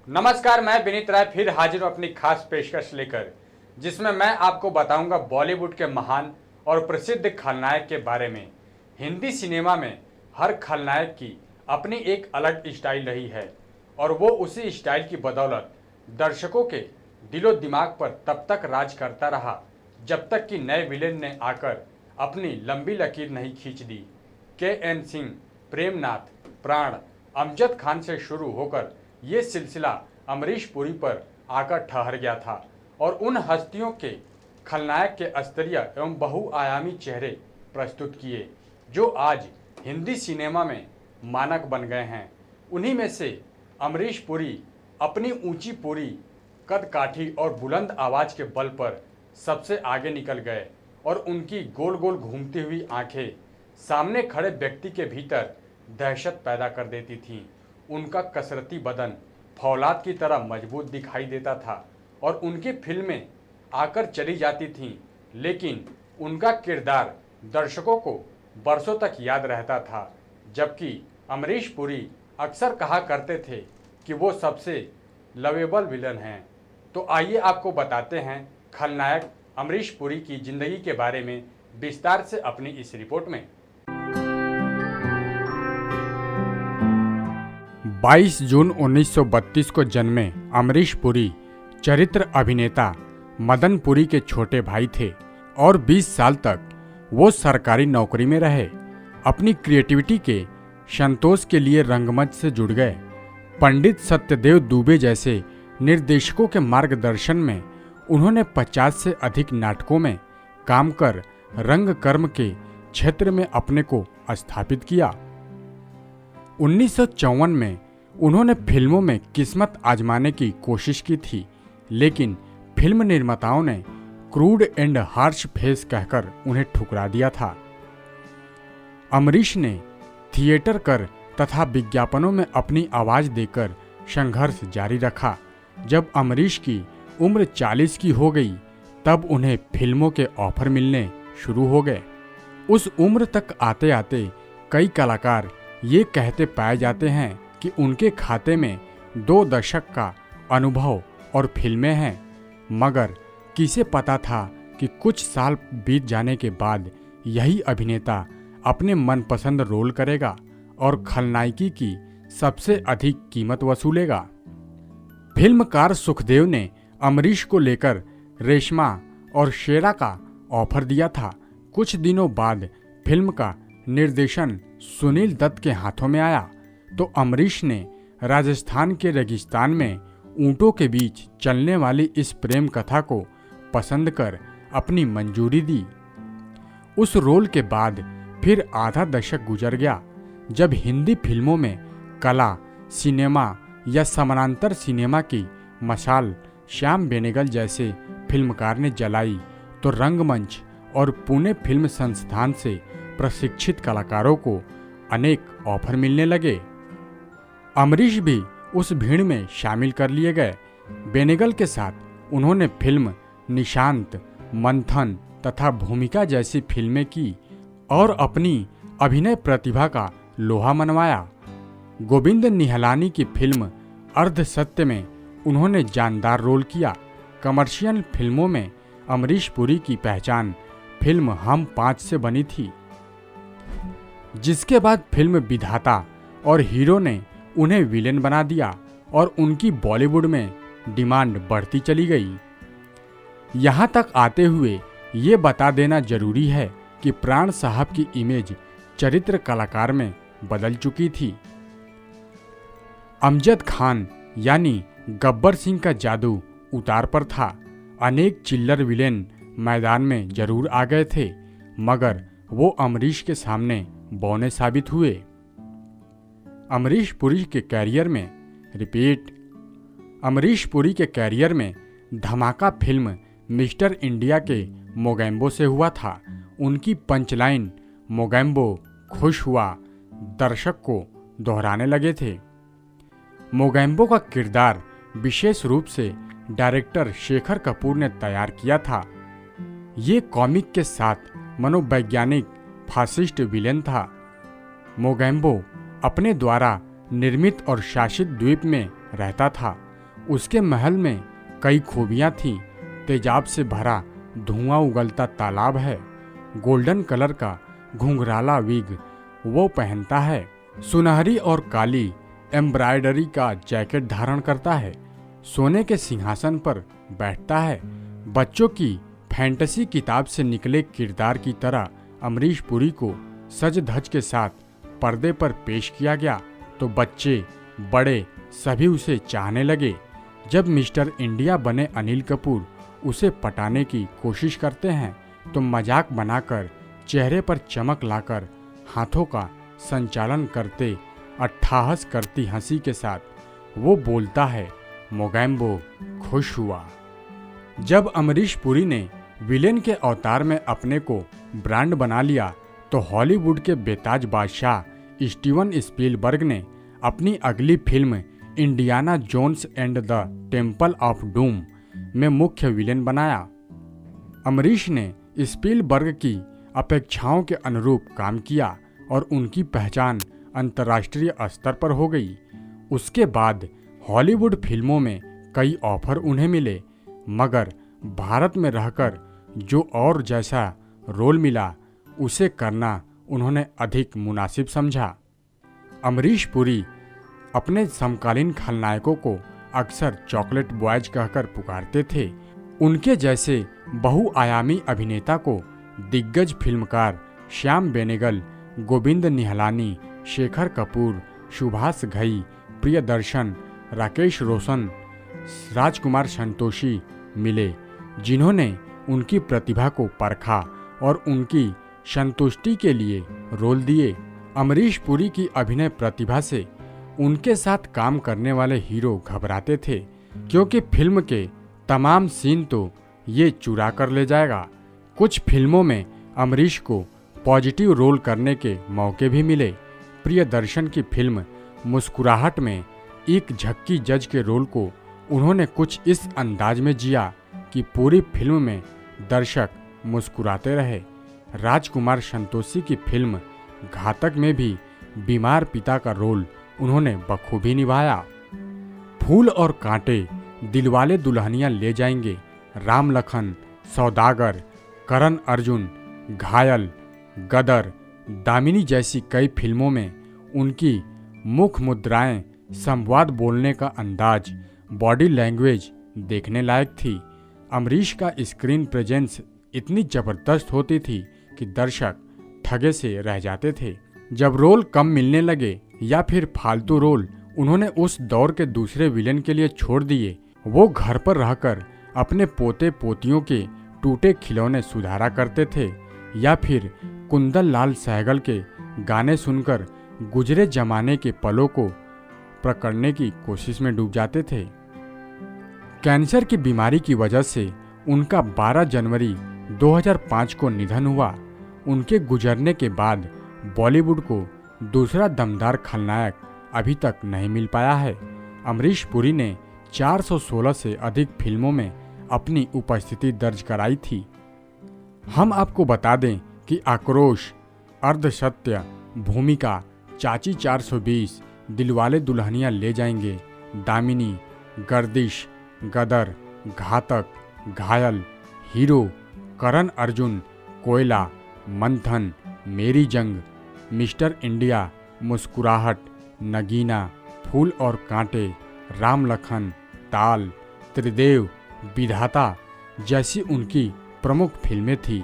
नमस्कार, मैं विनीत राय फिर हाजिर हूं अपनी खास पेशकश लेकर, जिसमें मैं आपको बताऊंगा बॉलीवुड के महान और प्रसिद्ध खलनायक के बारे में। हिंदी सिनेमा में हर खलनायक की अपनी एक अलग स्टाइल रही है और वो उसी स्टाइल की बदौलत दर्शकों के दिलो दिमाग पर तब तक राज करता रहा जब तक कि नए विलेन ने आकर अपनी लंबी लकीर नहीं खींच दी। के.एन. सिंह, प्रेमनाथ, प्राण, अमजद खान से शुरू होकर ये सिलसिला अमरीश पुरी पर आकर ठहर गया था और उन हस्तियों के खलनायक के स्तरीय एवं बहुआयामी चेहरे प्रस्तुत किए जो आज हिंदी सिनेमा में मानक बन गए हैं। उन्हीं में से अमरीश पुरी अपनी ऊंची पूरी कद काठी और बुलंद आवाज़ के बल पर सबसे आगे निकल गए और उनकी गोल गोल घूमती हुई आंखें सामने खड़े व्यक्ति के भीतर दहशत पैदा कर देती थीं। उनका कसरती बदन फौलाद की तरह मजबूत दिखाई देता था और उनकी फिल्में आकर चली जाती थीं, लेकिन उनका किरदार दर्शकों को बरसों तक याद रहता था। जबकि अमरीश पुरी अक्सर कहा करते थे कि वो सबसे लवेबल विलन हैं। तो आइए आपको बताते हैं खलनायक अमरीश पुरी की ज़िंदगी के बारे में विस्तार से अपनी इस रिपोर्ट में। 22 जून 1932 को जन्मे अमरीश पुरी चरित्र अभिनेता मदन पुरी के छोटे भाई थे और 20 साल तक वो सरकारी नौकरी में रहे। अपनी क्रिएटिविटी के संतोष के लिए रंगमंच से जुड़ गए। पंडित सत्यदेव दुबे जैसे निर्देशकों के मार्गदर्शन में उन्होंने 50 से अधिक नाटकों में काम कर रंगकर्म के क्षेत्र में अपने को स्थापित किया। 1954 में उन्होंने फिल्मों में किस्मत आजमाने की कोशिश की थी, लेकिन फिल्म निर्माताओं ने क्रूड एंड हार्श फेस कहकर उन्हें ठुकरा दिया था। अमरीश ने थिएटर कर तथा विज्ञापनों में अपनी आवाज़ देकर संघर्ष जारी रखा। जब अमरीश की उम्र 40 की हो गई तब उन्हें फिल्मों के ऑफर मिलने शुरू हो गए। उस उम्र तक आते आते कई कलाकार ये कहते पाए जाते हैं कि उनके खाते में 2 दशक का अनुभव और फिल्में हैं, मगर किसे पता था कि कुछ साल बीत जाने के बाद यही अभिनेता अपने मनपसंद रोल करेगा और खलनायकी की सबसे अधिक कीमत वसूलेगा। फिल्मकार सुखदेव ने अमरीश को लेकर रेशमा और शेरा का ऑफर दिया था। कुछ दिनों बाद फिल्म का निर्देशन सुनील दत्त के हाथों में आया तो अमरीश ने राजस्थान के रेगिस्तान में ऊंटों के बीच चलने वाली इस प्रेम कथा को पसंद कर अपनी मंजूरी दी। उस रोल के बाद फिर आधा दशक गुजर गया। जब हिंदी फिल्मों में कला, सिनेमा या समानांतर सिनेमा की मशाल श्याम बेनेगल जैसे फिल्मकार ने जलाई तो रंगमंच और पुणे फिल्म संस्थान से प्रशिक्षित कलाकारों को अनेक ऑफर मिलने लगे। अमरीश भी उस भीड़ में शामिल कर लिए गए। बेनेगल के साथ उन्होंने फिल्म निशांत, मंथन तथा भूमिका जैसी फिल्में की और अपनी अभिनय प्रतिभा का लोहा मनवाया। गोविंद निहलानी की फिल्म अर्ध सत्य में उन्होंने जानदार रोल किया। कमर्शियल फिल्मों में अमरीश पुरी की पहचान फिल्म हम 5 से बनी थी, जिसके बाद फिल्म विधाता और हीरो ने उन्हें विलेन बना दिया और उनकी बॉलीवुड में डिमांड बढ़ती चली गई। यहाँ तक आते हुए ये बता देना जरूरी है कि प्राण साहब की इमेज चरित्र कलाकार में बदल चुकी थी। अमजद खान यानी गब्बर सिंह का जादू उतार पर था। अनेक चिल्लर विलेन मैदान में जरूर आ गए थे, मगर वो अमरीश के सामने बौने साबित हुए। अमरीश पुरी के कैरियर में धमाका फिल्म मिस्टर इंडिया के मोगैम्बो से हुआ था। उनकी पंचलाइन मोगैम्बो खुश हुआ दर्शक को दोहराने लगे थे। मोगैम्बो का किरदार विशेष रूप से डायरेक्टर शेखर कपूर ने तैयार किया था। ये कॉमिक के साथ मनोवैज्ञानिक फासिस्ट विलेन था। मोगैम्बो अपने द्वारा निर्मित और शासित द्वीप में रहता था उसके महल में कई खूबियां थीं। तेजाब से भरा धुआं उगलता तालाब है, गोल्डन कलर का घुंघराला विग वो पहनता है, सुनहरी और काली एम्ब्रॉयडरी का जैकेट धारण करता है, सोने के सिंहासन पर बैठता है। बच्चों की फैंटेसी किताब से निकले किरदार की तरह अमरीश पुरी को सज धज के साथ पर्दे पर पेश किया गया तो बच्चे बड़े सभी उसे चाहने लगे। जब मिस्टर इंडिया बने अनिल कपूर उसे पटाने की कोशिश करते हैं तो मजाक बनाकर चेहरे पर चमक लाकर हाथों का संचालन करते अट्ठाहस करती हंसी के साथ वो बोलता है, मोगैम्बो खुश हुआ। जब अमरीश पुरी ने विलेन के अवतार में अपने को ब्रांड बना लिया तो हॉलीवुड के बेताज बादशाह स्टीवन स्पीलबर्ग ने अपनी अगली film Indiana Jones and the Temple of Doom में मुख्य विलेन बनाया। अमरीश ने स्पीलबर्ग की अपेक्षाओं के अनुरूप काम किया और उनकी पहचान अंतर्राष्ट्रीय स्तर पर हो गई। उसके बाद हॉलीवुड फिल्मों में कई ऑफर उन्हें मिले, मगर भारत में रहकर जो और जैसा रोल मिला उसे करना उन्होंने अधिक मुनासिब समझा। अमरीश पुरी अपने समकालीन खलनायकों को अक्सर चॉकलेट बॉयज कहकर पुकारते थे। उनके जैसे बहुआयामी अभिनेता को दिग्गज फिल्मकार श्याम बेनेगल, गोविंद निहलानी, शेखर कपूर, सुभाष घई, प्रियदर्शन, राकेश रोशन, राजकुमार संतोषी मिले, जिन्होंने उनकी प्रतिभा को परखा और उनकी संतुष्टि के लिए रोल दिए। अमरीश पुरी की अभिनय प्रतिभा से उनके साथ काम करने वाले हीरो घबराते थे, क्योंकि फिल्म के तमाम सीन तो ये चुरा कर ले जाएगा। कुछ फिल्मों में अमरीश को पॉजिटिव रोल करने के मौके भी मिले। प्रियदर्शन की फिल्म मुस्कुराहट में एक झक्की जज के रोल को उन्होंने कुछ इस अंदाज में जिया कि पूरी फिल्म में दर्शक मुस्कुराते रहे। राजकुमार संतोषी की फिल्म घातक में भी बीमार पिता का रोल उन्होंने बखूबी निभाया। फूल और कांटे, दिलवाले दुल्हनिया ले जाएंगे, राम लखन, सौदागर, करण अर्जुन, घायल, गदर, दामिनी जैसी कई फिल्मों में उनकी मुख मुद्राएं, संवाद बोलने का अंदाज, बॉडी लैंग्वेज देखने लायक थी। अमरीश का स्क्रीन प्रेजेंस इतनी जबरदस्त होती थी कि दर्शक ठगे से रह जाते थे। जब रोल कम मिलने लगे या फिर फालतू रोल उन्होंने उस दौर के दूसरे विलेन के लिए छोड़ दिए, वो घर पर रहकर अपने पोते पोतियों के टूटे खिलौने सुधारा करते थे या फिर कुंदन लाल सहगल के गाने सुनकर गुजरे जमाने के पलों को पकड़ने की कोशिश में डूब जाते थे। कैंसर की बीमारी की वजह से उनका 12 जनवरी 2005 को निधन हुआ। उनके गुजरने के बाद बॉलीवुड को दूसरा दमदार खलनायक अभी तक नहीं मिल पाया है। अमरीश पुरी ने 416 से अधिक फिल्मों में अपनी उपस्थिति दर्ज कराई थी। हम आपको बता दें कि आक्रोश, अर्धसत्य, भूमिका, चाची 420, दिलवाले दुल्हनिया ले जाएंगे, दामिनी, गर्दिश, गदर, घातक, घायल, हीरो, करण अर्जुन, कोयला, मंथन, मेरी जंग, मिस्टर इंडिया, मुस्कुराहट, नगीना, फूल और कांटे, राम लखन, ताल, त्रिदेव, विधाता जैसी उनकी प्रमुख फिल्में थी।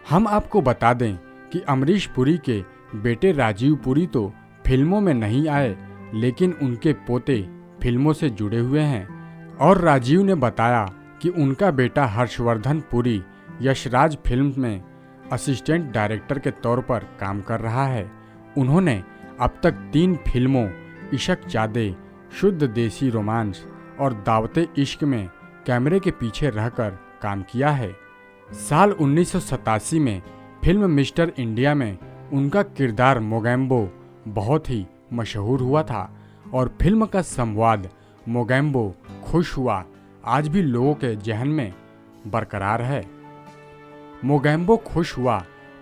हम आपको बता दें कि अमरीश पुरी के बेटे राजीव पुरी तो फिल्मों में नहीं आए, लेकिन उनके पोते फिल्मों से जुड़े हुए हैं। और राजीव ने बताया कि उनका बेटा हर्षवर्धन पुरी यशराज फिल्म में असिस्टेंट डायरेक्टर के तौर पर काम कर रहा है। उन्होंने अब तक 3 फिल्मों इश्क चादे, शुद्ध देसी रोमांस और दावते इश्क में कैमरे के पीछे रहकर काम किया है। साल 1987 में फिल्म मिस्टर इंडिया में उनका किरदार मोगैम्बो बहुत ही मशहूर हुआ था और फिल्म का संवाद मोगैम्बो खुश हुआ आज भी लोगों के जहन में बरकरार है। मोगैम्बो खुश हुआ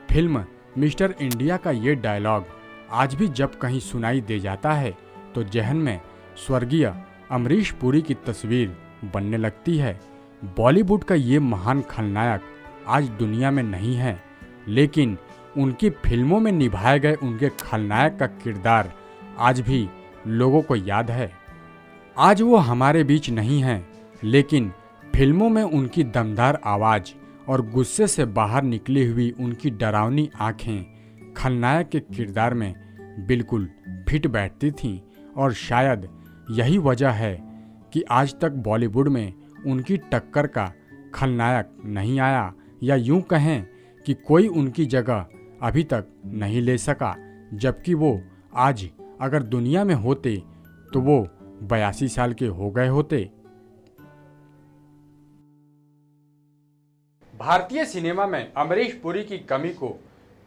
फिल्म मिस्टर इंडिया का ये डायलॉग आज भी जब कहीं सुनाई दे जाता है तो जहन में स्वर्गीय अमरीश पुरी की तस्वीर बनने लगती है। बॉलीवुड का ये महान खलनायक आज दुनिया में नहीं है, लेकिन उनकी फिल्मों में निभाए गए उनके खलनायक का किरदार आज भी लोगों को याद है। आज वो हमारे बीच नहीं हैं, लेकिन फिल्मों में उनकी दमदार आवाज़ और गुस्से से बाहर निकली हुई उनकी डरावनी आंखें खलनायक के किरदार में बिल्कुल फिट बैठती थीं। और शायद यही वजह है कि आज तक बॉलीवुड में उनकी टक्कर का खलनायक नहीं आया, या यूं कहें कि कोई उनकी जगह अभी तक नहीं ले सका। जबकि वो आज अगर दुनिया में होते तो वो 82 साल के हो गए होते। भारतीय सिनेमा में अमरीश पुरी की कमी को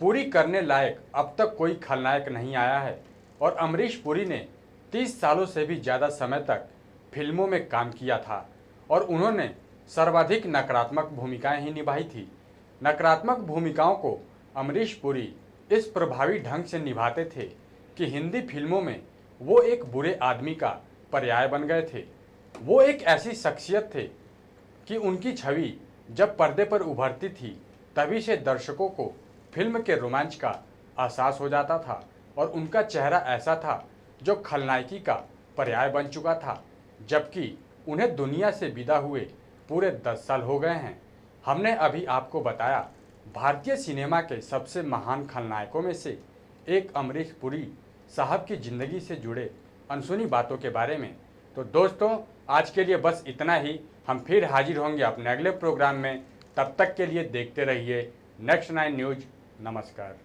पूरी करने लायक अब तक कोई खलनायक नहीं आया है, और अमरीश पुरी ने 30 सालों से भी ज़्यादा समय तक फिल्मों में काम किया था और उन्होंने सर्वाधिक नकारात्मक भूमिकाएं ही निभाई थी। नकारात्मक भूमिकाओं को अमरीश पुरी इस प्रभावी ढंग से निभाते थे कि हिंदी फिल्मों में वो एक बुरे आदमी का पर्याय बन गए थे। वो एक ऐसी शख्सियत थे कि उनकी छवि जब पर्दे पर उभरती थी तभी से दर्शकों को फिल्म के रोमांच का एहसास हो जाता था, और उनका चेहरा ऐसा था जो खलनायकी का पर्याय बन चुका था। जबकि उन्हें दुनिया से विदा हुए पूरे 10 साल हो गए हैं। हमने अभी आपको बताया भारतीय सिनेमा के सबसे महान खलनायकों में से एक अमरीश पुरी साहब की ज़िंदगी से जुड़े अनसुनी बातों के बारे में। तो दोस्तों, आज के लिए बस इतना ही। हम फिर हाजिर होंगे अपने अगले प्रोग्राम में। तब तक के लिए देखते रहिए नेक्स्ट 9 न्यूज़। नमस्कार।